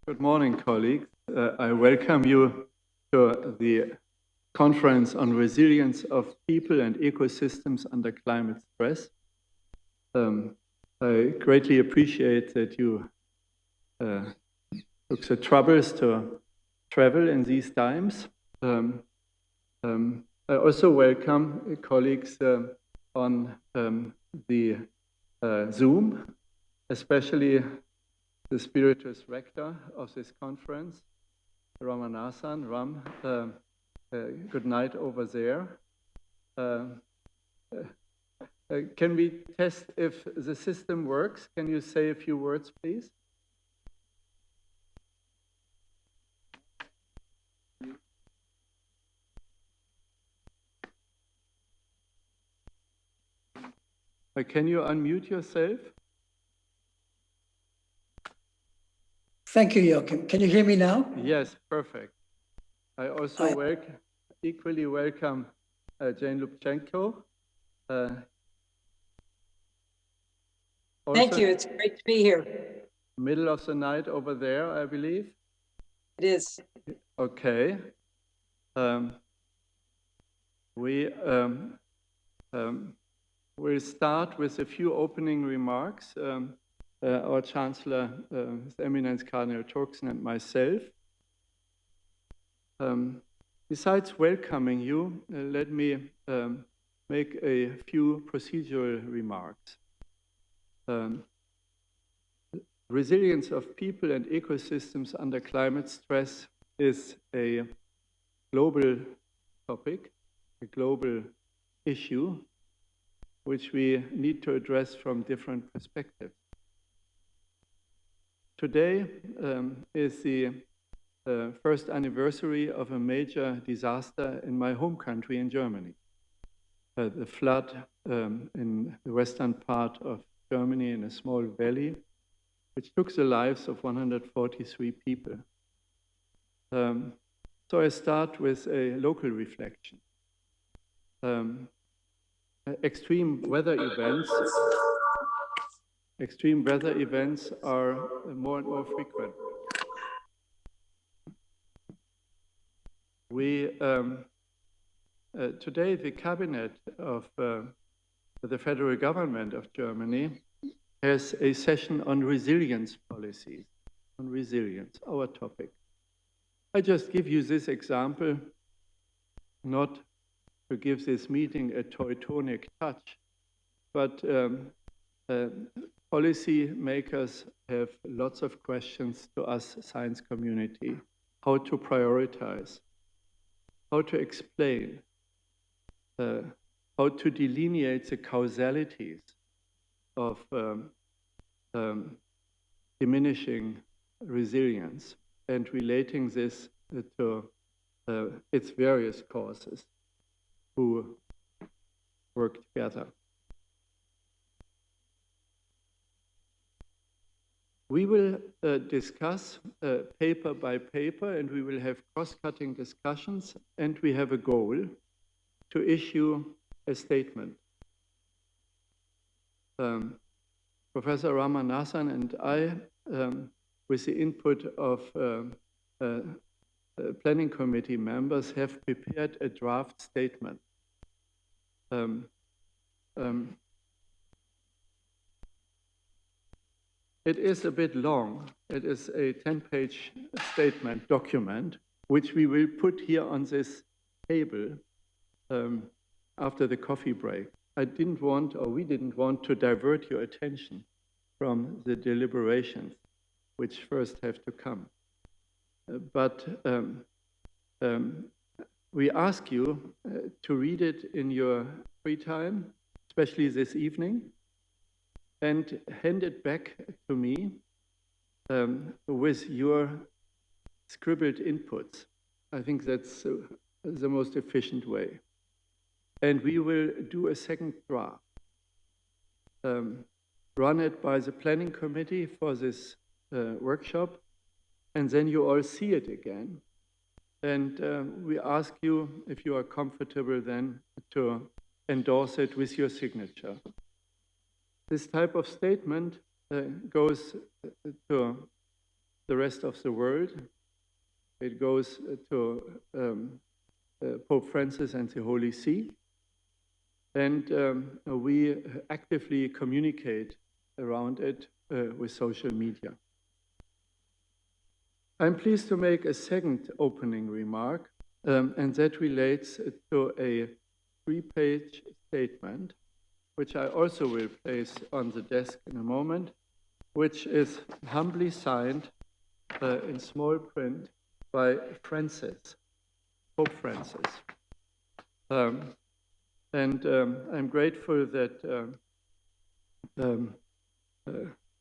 Good morning, colleagues. I welcome you to the conference on resilience of people and ecosystems under climate stress. I greatly appreciate that you took the troubles to travel in these times. I also welcome colleagues on the Zoom, especially the spiritus rector of this conference, Ramanasan. Ram, good night over there. Can we test if the system works? Can you say a few words, please? Can you unmute yourself? Thank you, Joachim. Can you hear me now? Yes, perfect. I also equally welcome Jane Lubchenko. Thank you. It's great to be here. Middle of the night over there, I believe. It is. Okay. We'll start with a few opening remarks. Our Chancellor, His Eminence Cardinal Turkson, and myself. Besides welcoming you, let me make a few procedural remarks. Resilience of people and ecosystems under climate stress is a global topic, a global issue, which we need to address from different perspectives. Today is the first anniversary of a major disaster in my home country in Germany. The flood in the western part of Germany in a small valley, which took the lives of 143 people. So I start with a local reflection. Extreme weather events are more and more frequent. Today, the cabinet of the federal government of Germany has a session on resilience policies, on resilience, our topic. I just give you this example, not to give this meeting a Teutonic touch, but policy makers have lots of questions to us, science community, how to prioritize, how to explain, how to delineate the causalities of diminishing resilience and relating this to its various causes who work together. We will discuss paper by paper, and we will have cross-cutting discussions, and we have a goal to issue a statement. Professor Ramanasan and I, with the input of planning committee members, have prepared a draft statement. It is a bit long. It is a 10-page statement document, which we will put here on this table after the coffee break. We didn't want to divert your attention from the deliberations, which first have to come. But we ask you to read it in your free time, especially this evening, and hand it back to me with your scribbled inputs. I think that's the most efficient way. And we will do a second draft, run it by the planning committee for this workshop, and then you all see it again. And we ask you, if you are comfortable then, to endorse it with your signature. This type of statement goes to the rest of the world. It goes to Pope Francis and the Holy See. And we actively communicate around it with social media. I'm pleased to make a second opening remark, and that relates to a 3-page statement, which I also will place on the desk in a moment, which is humbly signed in small print by Francis, Pope Francis. I'm grateful that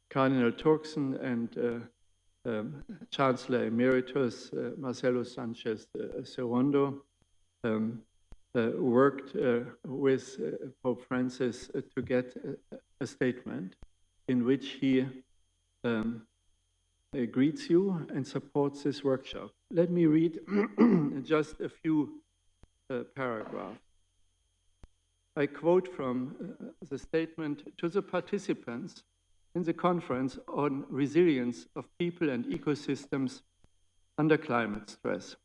Cardinal Turkson and Chancellor Emeritus Marcelo Sanchez Segundo worked with Pope Francis to get a statement in which he greets you and supports this workshop. Let me read just a few paragraphs. I quote from the statement: to the participants in the conference on resilience of people and ecosystems under climate stress.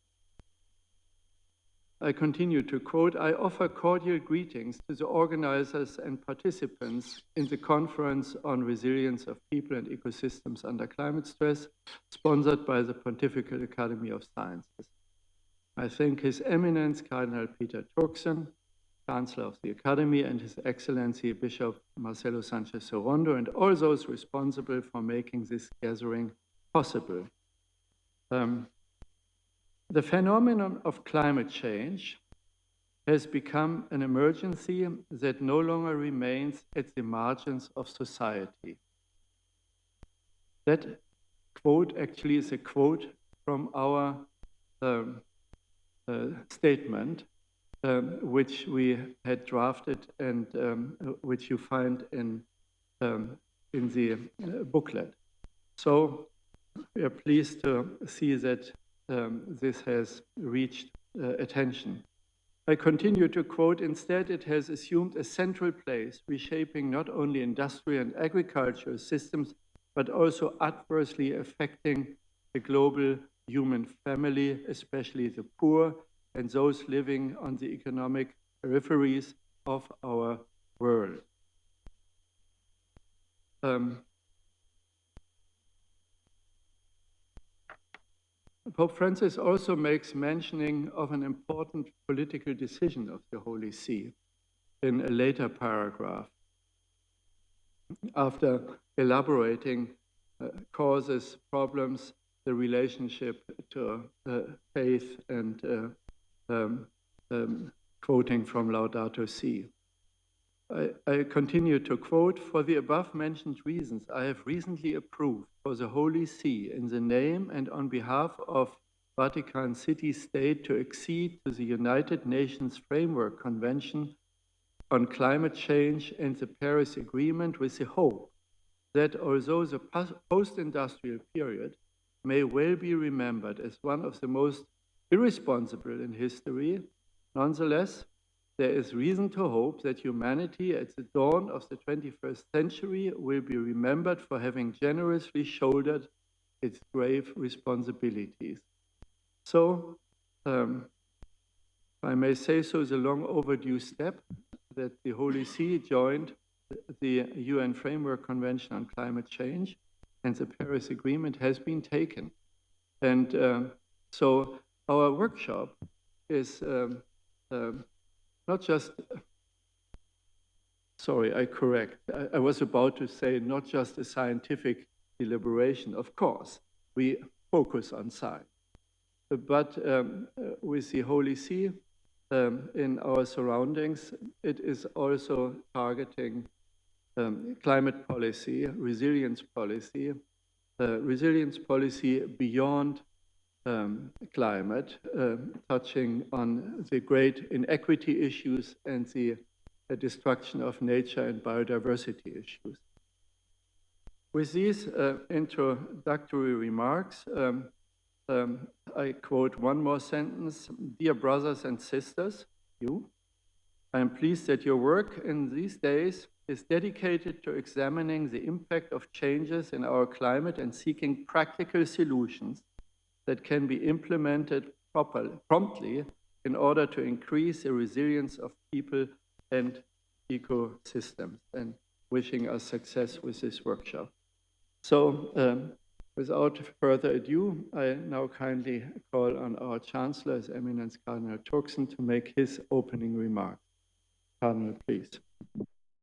I continue to quote, I offer cordial greetings to the organizers and participants in the conference on resilience of people and ecosystems under climate stress, sponsored by the Pontifical Academy of Sciences. I thank His Eminence Cardinal Peter Turkson, Chancellor of the Academy, and His Excellency Bishop Marcelo Sanchez Segundo, and all those responsible for making this gathering possible. The phenomenon of climate change has become an emergency that no longer remains at the margins of society. That quote actually is a quote from our statement, which we had drafted and which you find in the booklet. So we are pleased to see that this has reached attention. I continue to quote, instead it has assumed a central place, reshaping not only industrial and agricultural systems, but also adversely affecting the global human family, especially the poor and those living on the economic peripheries of our world. Pope Francis also makes mentioning of an important political decision of the Holy See in a later paragraph, after elaborating causes, problems, the relationship to faith, and quoting from Laudato Si. I continue to quote, for the above-mentioned reasons, I have recently approved for the Holy See in the name and on behalf of Vatican City State to accede to the United Nations Framework Convention on Climate Change and the Paris Agreement, with the hope that although the post-industrial period may well be remembered as one of the most irresponsible in history, nonetheless, there is reason to hope that humanity at the dawn of the 21st century will be remembered for having generously shouldered its grave responsibilities. So, if I may say so, the long overdue step that the Holy See joined the UN Framework Convention on Climate Change and the Paris Agreement has been taken. And so our workshop is not just, sorry, I correct. I was about to say not just a scientific deliberation. Of course, we focus on science. But with the Holy See in our surroundings, it is also targeting climate policy, resilience policy beyond climate, touching on the great inequity issues and the destruction of nature and biodiversity issues. With these introductory remarks, I quote one more sentence. Dear brothers and sisters, I am pleased that your work in these days is dedicated to examining the impact of changes in our climate and seeking practical solutions that can be implemented promptly in order to increase the resilience of people and ecosystems, and wishing us success with this workshop. So without further ado, I now kindly call on our Chancellor, His Eminence Cardinal Turkson, to make his opening remarks. Cardinal, please.